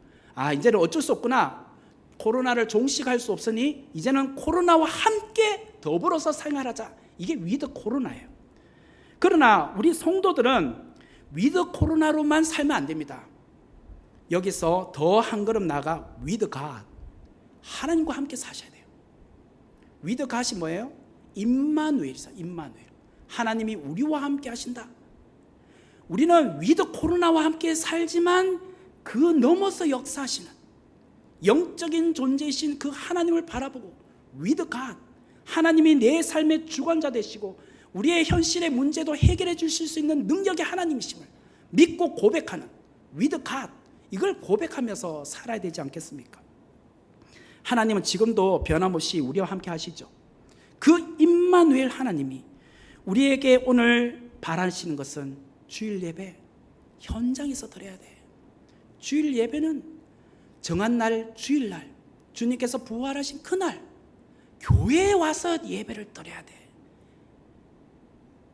이제는 어쩔 수 없구나. 코로나를 종식할 수 없으니 이제는 코로나와 함께 더불어서 생활하자. 이게 위드 코로나예요. 그러나 우리 성도들은 위드 코로나로만 살면 안 됩니다. 여기서 더 한 걸음 나아가 위드 갓, 하나님과 함께 사셔야 돼요. 위드 갓이 뭐예요? 임마누엘이죠. 임마누엘. 하나님이 우리와 함께 하신다. 우리는 위드 코로나와 함께 살지만 그 넘어서 역사하시는 영적인 존재이신 그 하나님을 바라보고 위드 갓, 하나님이 내 삶의 주관자 되시고 우리의 현실의 문제도 해결해 주실 수 있는 능력의 하나님이심을 믿고 고백하는 위드 갓, 이걸 고백하면서 살아야 되지 않겠습니까? 하나님은 지금도 변함없이 우리와 함께 하시죠. 그 임마누엘 하나님이 우리에게 오늘 바라시는 것은 주일 예배 현장에서 드려야 돼. 주일 예배는 정한 날, 주일날, 주님께서 부활하신 그날 교회에 와서 예배를 드려야 돼.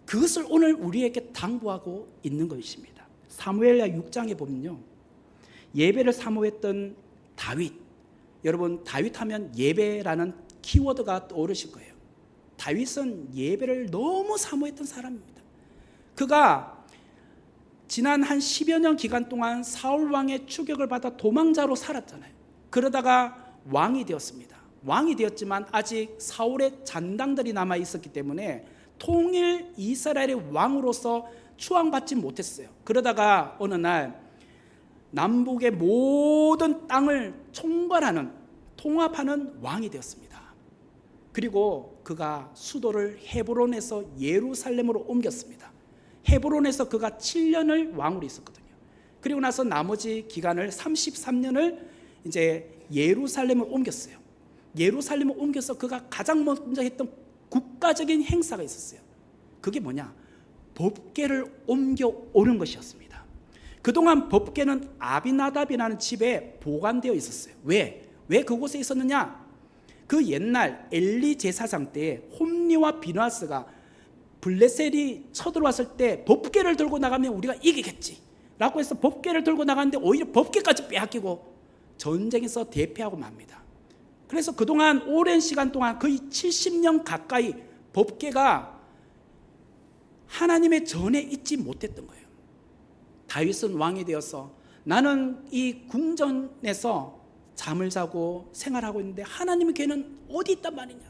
그것을 오늘 우리에게 당부하고 있는 것입니다. 사무엘하 6장에 보면요, 예배를 사모했던 다윗, 여러분 다윗 하면 예배라는 키워드가 떠오르실 거예요. 다윗은 예배를 너무 사모했던 사람입니다. 그가 지난 한 10여 년 기간 동안 사울 왕의 추격을 받아 도망자로 살았잖아요. 그러다가 왕이 되었습니다. 왕이 되었지만 아직 사울의 잔당들이 남아 있었기 때문에 통일 이스라엘의 왕으로서 추앙받지 못했어요. 그러다가 어느 날 남북의 모든 땅을 총괄하는, 통합하는 왕이 되었습니다. 그리고 그가 수도를 헤브론에서 예루살렘으로 옮겼습니다. 헤브론에서 그가 7년을 왕으로 있었거든요. 그리고 나서 나머지 기간을 33년을 이제 예루살렘을 옮겼어요. 예루살렘을 옮겨서 그가 가장 먼저 했던 국가적인 행사가 있었어요. 그게 뭐냐? 법궤를 옮겨 오는 것이었습니다. 그동안 법궤는 아비나답이라는 집에 보관되어 있었어요. 왜 그곳에 있었느냐? 그 옛날 엘리 제사장 때 홈리와 비나스가 블레셋이 쳐들어왔을 때 법궤를 들고 나가면 우리가 이기겠지 라고 해서 법궤를 들고 나갔는데 오히려 법궤까지 빼앗기고 전쟁에서 대패하고 맙니다. 그래서 그동안 오랜 시간 동안 거의 70년 가까이 법궤가 하나님의 전에 있지 못했던 거예요. 다윗은 왕이 되어서 나는 이 궁전에서 잠을 자고 생활하고 있는데 하나님의 궤는 어디 있단 말이냐?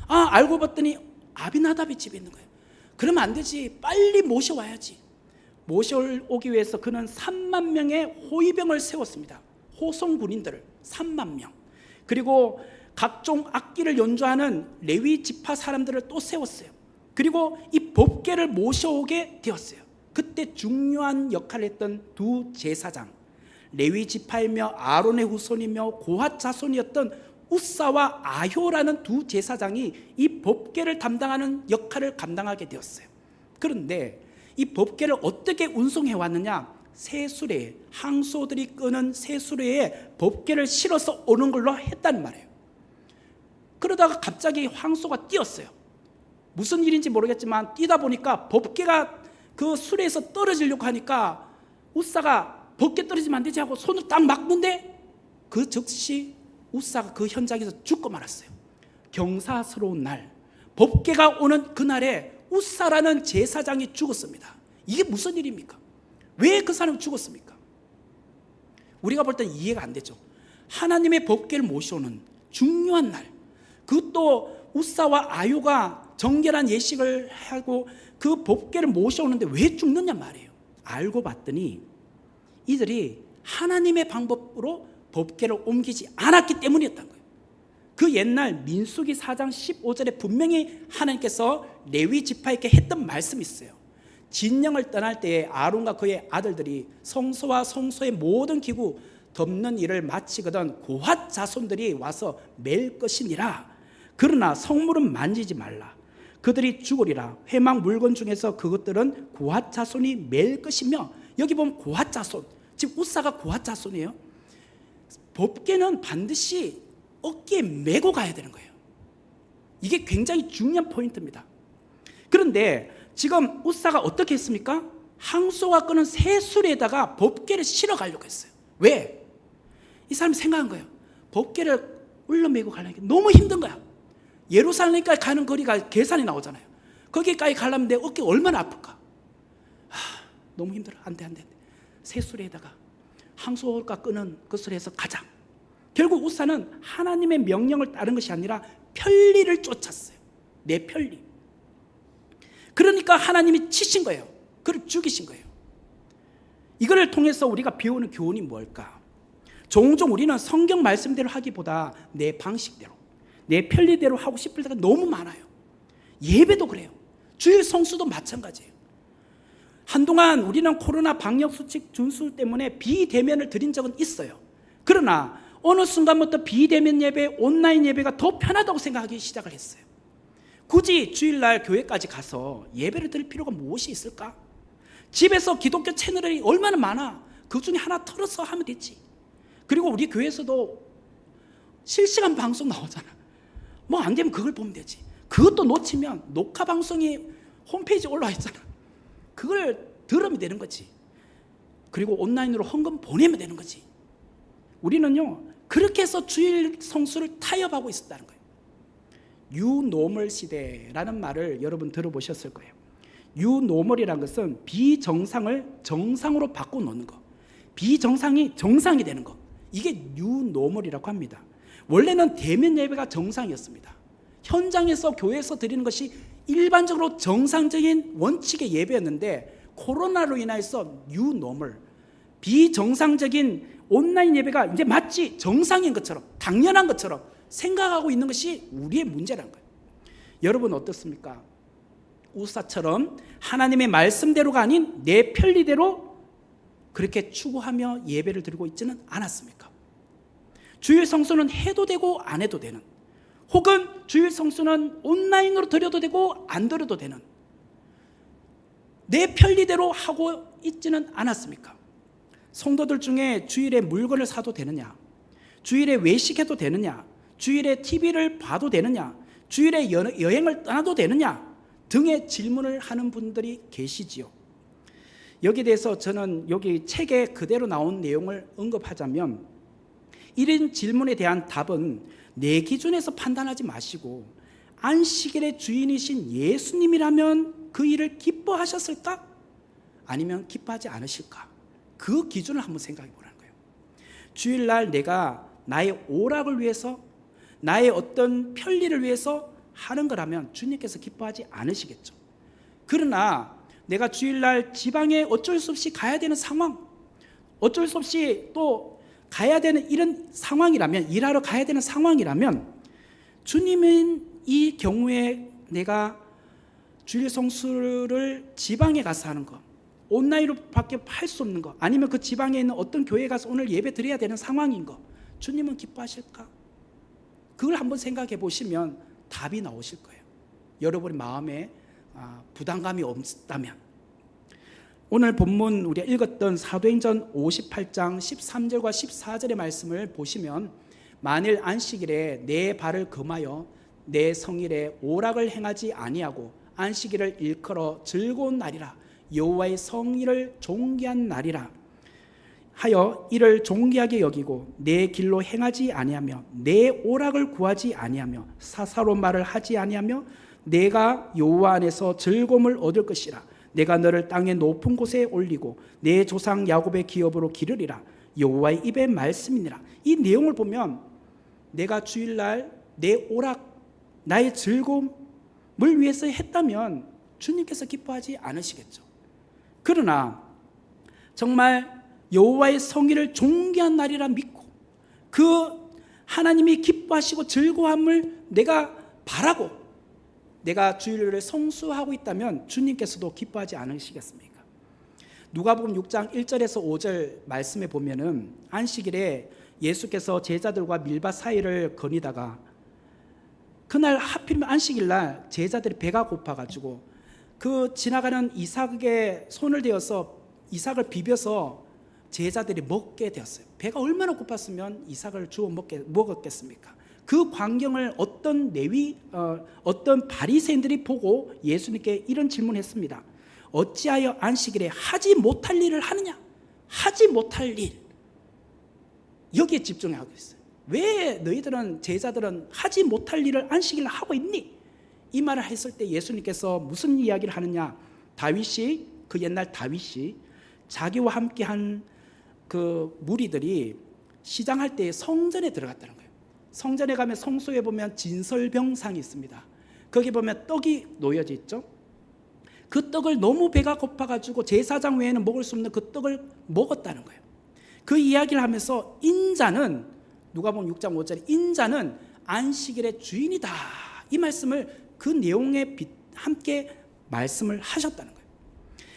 알고 봤더니 아비나답의 집에 있는 거예요. 그러면 안 되지. 빨리 모셔와야지. 모셔오기 위해서 그는 3만 명의 호위병을 세웠습니다. 호송 군인들을 3만 명. 그리고 각종 악기를 연주하는 레위 지파 사람들을 또 세웠어요. 그리고 이 법궤를 모셔오게 되었어요. 그때 중요한 역할을 했던 두 제사장, 레위 지파이며 아론의 후손이며 고핫 자손이었던 우사와 아효라는 두 제사장이 이 법궤를 담당하는 역할을 감당하게 되었어요. 그런데 이 법궤를 어떻게 운송해 왔느냐? 새수레에, 항소들이 끄는 새수레에 법궤를 실어서 오는 걸로 했단 말이에요. 그러다가 갑자기 황소가 뛰었어요. 무슨 일인지 모르겠지만 뛰다 보니까 법궤가 그 수레에서 떨어지려고 하니까 우사가 법궤 떨어지면 안 되지 하고 손을 딱 막는데 그 즉시 우사가 그 현장에서 죽고 말았어요. 경사스러운 날, 법궤가 오는 그날에 우사라는 제사장이 죽었습니다. 이게 무슨 일입니까? 왜 그 사람이 죽었습니까? 우리가 볼 때 이해가 안 되죠. 하나님의 법궤를 모셔오는 중요한 날, 그것도 우사와 아요가 정결한 예식을 하고 그 법궤를 모셔오는데 왜 죽느냐 말이에요. 알고 봤더니 이들이 하나님의 방법으로 법궤를 옮기지 않았기 때문이었던 거예요. 그 옛날 민수기 4장 15절에 분명히 하나님께서 레위 지파에게 했던 말씀이 있어요. 진영을 떠날 때에 아론과 그의 아들들이 성소와 성소의 모든 기구 덮는 일을 마치거든 고핫 자손들이 와서 맬 것이니라. 그러나 성물은 만지지 말라. 그들이 죽으리라. 회막 물건 중에서 그것들은 고핫 자손이 맬 것이며, 여기 보면 고핫 자손, 지금 우사가 고핫 자손이에요. 법궤는 반드시 어깨에 메고 가야 되는 거예요. 이게 굉장히 중요한 포인트입니다. 그런데 지금 우사가 어떻게 했습니까? 항소가 끄는 새 수레에다가 법궤를 실어 가려고 했어요. 왜? 이 사람이 생각한 거예요. 법궤를 울려메고 가려니까 너무 힘든 거야. 예루살렘까지 가는 거리가 계산이 나오잖아요. 거기까지 가려면 내 어깨가 얼마나 아플까? 너무 힘들어. 안 돼. 새 수레에다가 항소가 끄는 그 수레에서 가자. 결국 우사는 하나님의 명령을 따른 것이 아니라 편리를 쫓았어요. 내 편리. 그러니까 하나님이 치신 거예요. 그를 죽이신 거예요. 이거를 통해서 우리가 배우는 교훈이 뭘까? 종종 우리는 성경 말씀대로 하기보다 내 방식대로, 내 편리대로 하고 싶을 때가 너무 많아요. 예배도 그래요. 주일 성수도 마찬가지예요. 한동안 우리는 코로나 방역수칙 준수 때문에 비대면을 드린 적은 있어요. 그러나 어느 순간부터 비대면 예배, 온라인 예배가 더 편하다고 생각하기 시작을 했어요. 굳이 주일날 교회까지 가서 예배를 드릴 필요가 무엇이 있을까? 집에서 기독교 채널이 얼마나 많아. 그 중에 하나 틀어서 하면 되지. 그리고 우리 교회에서도 실시간 방송 나오잖아. 뭐 안 되면 그걸 보면 되지. 그것도 놓치면 녹화 방송이 홈페이지에 올라와 있잖아. 그걸 들으면 되는 거지. 그리고 온라인으로 헌금 보내면 되는 거지. 우리는요, 그렇게 해서 주일 성수를 타협하고 있었다는 거예요. 뉴노멀 시대라는 말을 여러분 들어보셨을 거예요. 뉴노멀이라는 것은 비정상을 정상으로 바꿔놓는 거, 비정상이 정상이 되는 거, 이게 뉴노멀이라고 합니다. 원래는 대면 예배가 정상이었습니다. 현장에서 교회에서 드리는 것이 일반적으로 정상적인 원칙의 예배였는데, 코로나로 인해서 뉴노멀, 비정상적인 온라인 예배가 이제 마치 정상인 것처럼, 당연한 것처럼 생각하고 있는 것이 우리의 문제라는 거예요. 여러분 어떻습니까? 우사처럼 하나님의 말씀대로가 아닌 내 편리대로 그렇게 추구하며 예배를 드리고 있지는 않았습니까? 주일 성수는 해도 되고 안 해도 되는, 혹은 주일 성수는 온라인으로 드려도 되고 안 드려도 되는, 내 편리대로 하고 있지는 않았습니까? 성도들 중에 주일에 물건을 사도 되느냐, 주일에 외식해도 되느냐, 주일에 TV를 봐도 되느냐, 주일에 여행을 떠나도 되느냐 등의 질문을 하는 분들이 계시지요. 여기에 대해서 저는 여기 책에 그대로 나온 내용을 언급하자면, 이런 질문에 대한 답은 내 기준에서 판단하지 마시고 안식일의 주인이신 예수님이라면 그 일을 기뻐하셨을까? 아니면 기뻐하지 않으실까? 그 기준을 한번 생각해 보라는 거예요. 주일날 내가 나의 오락을 위해서, 나의 어떤 편리를 위해서 하는 거라면 주님께서 기뻐하지 않으시겠죠. 그러나 내가 주일날 지방에 어쩔 수 없이 가야 되는 상황, 어쩔 수 없이 또 가야 되는 이런 상황이라면, 일하러 가야 되는 상황이라면, 주님은 이 경우에 내가 주일 성수를 지방에 가서 하는 거, 온라인으로 밖에 할 수 없는 거, 아니면 그 지방에 있는 어떤 교회에 가서 오늘 예배 드려야 되는 상황인 거, 주님은 기뻐하실까? 그걸 한번 생각해 보시면 답이 나오실 거예요. 여러분의 마음에 부담감이 없다면. 오늘 본문 우리가 읽었던 사도행전 58장 13절과 14절의 말씀을 보시면, 만일 안식일에 내 발을 금하여 내 성일에 오락을 행하지 아니하고 안식일을 일컬어 즐거운 날이라, 여호와의 성일을 존귀한 날이라 하여 이를 존귀하게 여기고 내 길로 행하지 아니하며 내 오락을 구하지 아니하며 사사로운 말을 하지 아니하며 내가 여호와 안에서 즐거움을 얻을 것이라. 내가 너를 땅의 높은 곳에 올리고 내 조상 야곱의 기업으로 기르리라. 여호와의 입의 말씀이니라. 이 내용을 보면 내가 주일날 내 오락, 나의 즐거움을 위해서 했다면 주님께서 기뻐하지 않으시겠죠. 그러나 정말 여호와의 성일을 존귀한 날이라 믿고 그 하나님이 기뻐하시고 즐거움을 내가 바라고 내가 주일을 성수하고 있다면 주님께서도 기뻐하지 않으시겠습니까? 누가복음 6장 1절에서 5절 말씀에 보면은 안식일에 예수께서 제자들과 밀밭 사이를 거니다가 그날 하필이면 안식일날 제자들이 배가 고파가지고 그 지나가는 이삭의 손을 대어서 이삭을 비벼서 제자들이 먹게 되었어요. 배가 얼마나 고팠으면 이삭을 주워 먹었겠습니까? 그 광경을 어떤 바리새인들이 보고 예수님께 이런 질문했습니다. 어찌하여 안식일에 하지 못할 일을 하느냐? 하지 못할 일, 여기에 집중하고 있어요. 왜 너희들은, 제자들은 하지 못할 일을 안식일에 하고 있니? 이 말을 했을 때 예수님께서 무슨 이야기를 하느냐? 다윗이, 그 옛날 다윗이 자기와 함께한 그 무리들이 시장할 때 성전에 들어갔다는 거예요. 성전에 가면 성소에 보면 진설병상이 있습니다. 거기 보면 떡이 놓여져 있죠. 그 떡을 너무 배가 고파가지고 제사장 외에는 먹을 수 없는 그 떡을 먹었다는 거예요. 그 이야기를 하면서 인자는, 누가복음 6장 5절에 인자는 안식일의 주인이다, 이 말씀을 그 내용에 함께 말씀을 하셨다는 거예요.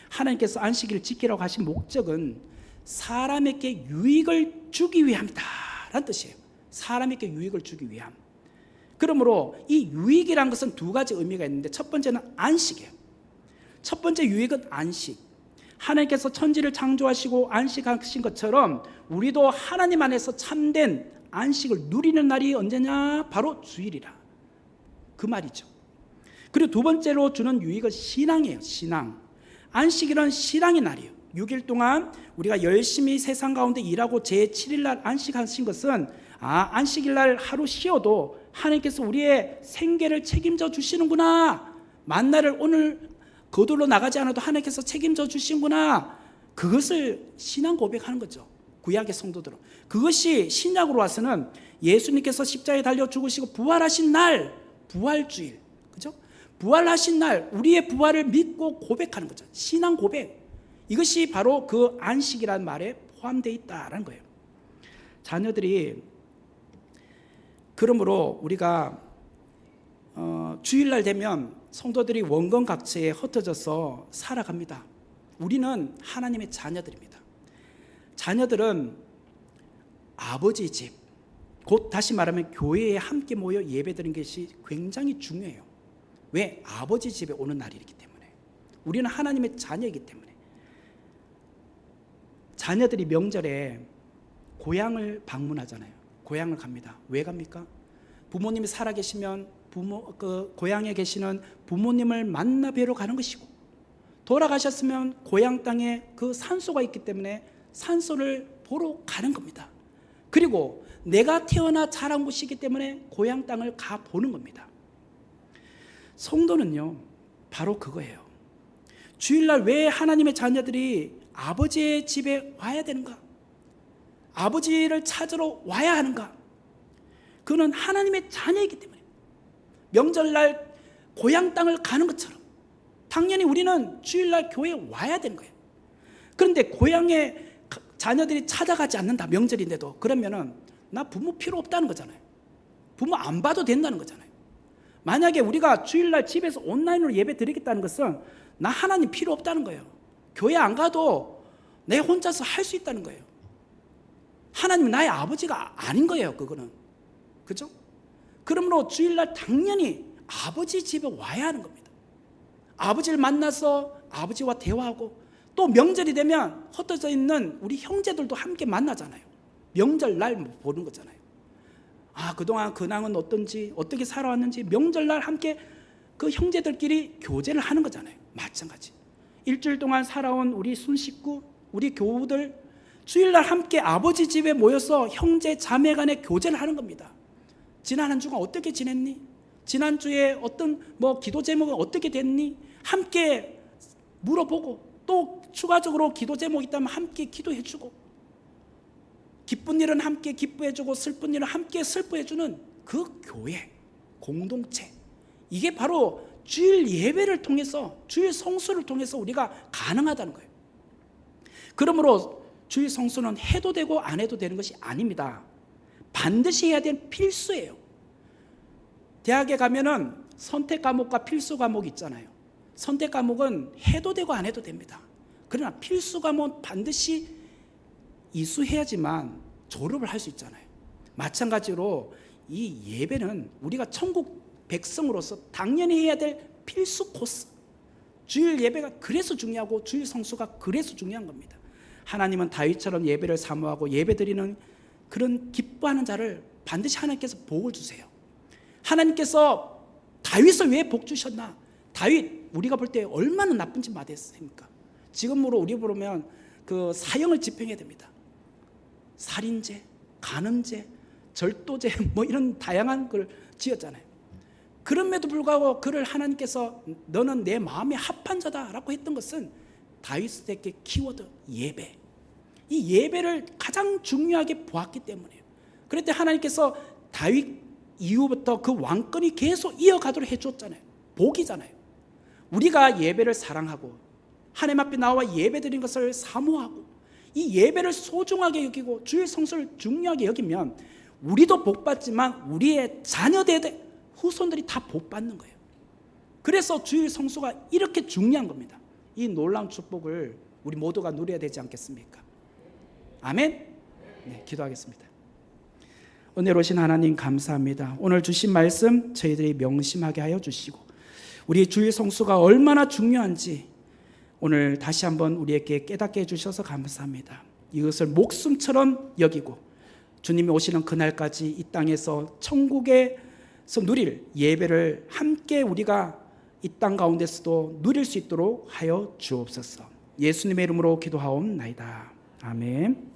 하나님께서 안식일을 지키라고 하신 목적은 사람에게 유익을 주기 위함이다 라는 뜻이에요. 사람에게 유익을 주기 위함. 그러므로 이 유익이란 것은 두 가지 의미가 있는데, 첫 번째는 안식이에요. 첫 번째 유익은 안식. 하나님께서 천지를 창조하시고 안식하신 것처럼 우리도 하나님 안에서 참된 안식을 누리는 날이 언제냐? 바로 주일이라, 그 말이죠. 그리고 두 번째로 주는 유익은 신앙이에요. 신앙. 안식일은 신앙의 날이에요. 6일 동안 우리가 열심히 세상 가운데 일하고 제7일 날 안식하신 것은, 안식일 날 하루 쉬어도 하나님께서 우리의 생계를 책임져 주시는구나, 만나를 오늘 거둘러 나가지 않아도 하나님께서 책임져 주시는구나, 그것을 신앙 고백하는 거죠. 구약의 성도들은. 그것이 신약으로 와서는 예수님께서 십자가에 달려 죽으시고 부활하신 날, 부활주일, 그죠? 부활하신 날 우리의 부활을 믿고 고백하는 거죠. 신앙 고백. 이것이 바로 그 안식이라는 말에 포함되어 있다는 거예요. 자녀들이, 그러므로 우리가 주일날 되면 성도들이 원건각체에 흩어져서 살아갑니다. 우리는 하나님의 자녀들입니다. 자녀들은 아버지 집, 곧 다시 말하면 교회에 함께 모여 예배드리는 것이 굉장히 중요해요. 왜? 아버지 집에 오는 날이기 때문에. 우리는 하나님의 자녀이기 때문에. 자녀들이 명절에 고향을 방문하잖아요. 고향을 갑니다. 왜 갑니까? 부모님이 살아계시면 고향에 계시는 부모님을 만나 뵈러 가는 것이고, 돌아가셨으면 고향 땅에 그 산소가 있기 때문에 산소를 보러 가는 겁니다. 그리고 내가 태어나 자란 곳이기 때문에 고향 땅을 가보는 겁니다. 성도는요, 바로 그거예요. 주일날 왜 하나님의 자녀들이 아버지의 집에 와야 되는가? 아버지를 찾으러 와야 하는가? 그는 하나님의 자녀이기 때문에 명절날 고향 땅을 가는 것처럼 당연히 우리는 주일날 교회에 와야 되는 거예요. 그런데 고향에 자녀들이 찾아가지 않는다, 명절인데도, 그러면은 나 부모 필요 없다는 거잖아요. 부모 안 봐도 된다는 거잖아요. 만약에 우리가 주일날 집에서 온라인으로 예배 드리겠다는 것은 나 하나님 필요 없다는 거예요. 교회 안 가도 내 혼자서 할 수 있다는 거예요. 하나님은 나의 아버지가 아닌 거예요, 그거는. 그죠? 그러므로 주일날 당연히 아버지 집에 와야 하는 겁니다. 아버지를 만나서 아버지와 대화하고, 또 명절이 되면 흩어져 있는 우리 형제들도 함께 만나잖아요. 명절날 보는 거잖아요. 그동안 근황은 어떤지, 어떻게 살아왔는지 명절날 함께 그 형제들끼리 교제를 하는 거잖아요. 마찬가지. 일주일 동안 살아온 우리 순식구, 우리 교우들 주일날 함께 아버지 집에 모여서 형제 자매 간의 교제를 하는 겁니다. 지난 한 주간 어떻게 지냈니? 지난주에 어떤 기도 제목은 어떻게 됐니? 함께 물어보고, 또 추가적으로 기도 제목이 있다면 함께 기도해주고, 기쁜 일은 함께 기뻐해주고 슬픈 일은 함께 슬퍼해주는 그 교회, 공동체, 이게 바로 주일 예배를 통해서, 주일 성수를 통해서 우리가 가능하다는 거예요. 그러므로 주일 성수는 해도 되고 안 해도 되는 것이 아닙니다. 반드시 해야 되는 필수예요. 대학에 가면은 선택 과목과 필수 과목이 있잖아요. 선택 과목은 해도 되고 안 해도 됩니다. 그러나 필수 과목은 반드시 이수해야지만 졸업을 할 수 있잖아요. 마찬가지로 이 예배는 우리가 천국 백성으로서 당연히 해야 될 필수 코스. 주일 예배가 그래서 중요하고 주일 성수가 그래서 중요한 겁니다. 하나님은 다윗처럼 예배를 사모하고 예배드리는 그런 기뻐하는 자를 반드시 하나님께서 복을 주세요. 하나님께서 다윗을 왜 복 주셨나? 다윗 우리가 볼 때 얼마나 나쁜 짓 많았습니까? 지금으로 우리 보면 그 사형을 집행해야 됩니다. 살인죄, 간음죄, 절도죄 이런 다양한 걸 지었잖아요. 그럼에도 불구하고 그를 하나님께서 너는 내 마음에 합한 자다라고 했던 것은 다윗에게 키워드 예배. 이 예배를 가장 중요하게 보았기 때문이에요. 그럴 때 하나님께서 다윗 이후부터 그 왕권이 계속 이어가도록 해주었잖아요. 복이잖아요. 우리가 예배를 사랑하고 하나님 앞에 나와 예배드린 것을 사모하고 이 예배를 소중하게 여기고 주일 성수를 중요하게 여기면 우리도 복받지만 우리의 자녀들, 후손들이 다 복받는 거예요. 그래서 주일 성수가 이렇게 중요한 겁니다. 이 놀라운 축복을 우리 모두가 누려야 되지 않겠습니까? 아멘? 네, 기도하겠습니다. 은혜로우신 하나님 감사합니다. 오늘 주신 말씀 저희들이 명심하게 하여 주시고 우리 주일 성수가 얼마나 중요한지 오늘 다시 한번 우리에게 깨닫게 해주셔서 감사합니다. 이것을 목숨처럼 여기고 주님이 오시는 그날까지 이 땅에서 천국에서 누릴 예배를 함께 우리가 이 땅 가운데서도 누릴 수 있도록 하여 주옵소서. 예수님의 이름으로 기도하옵나이다. 아멘.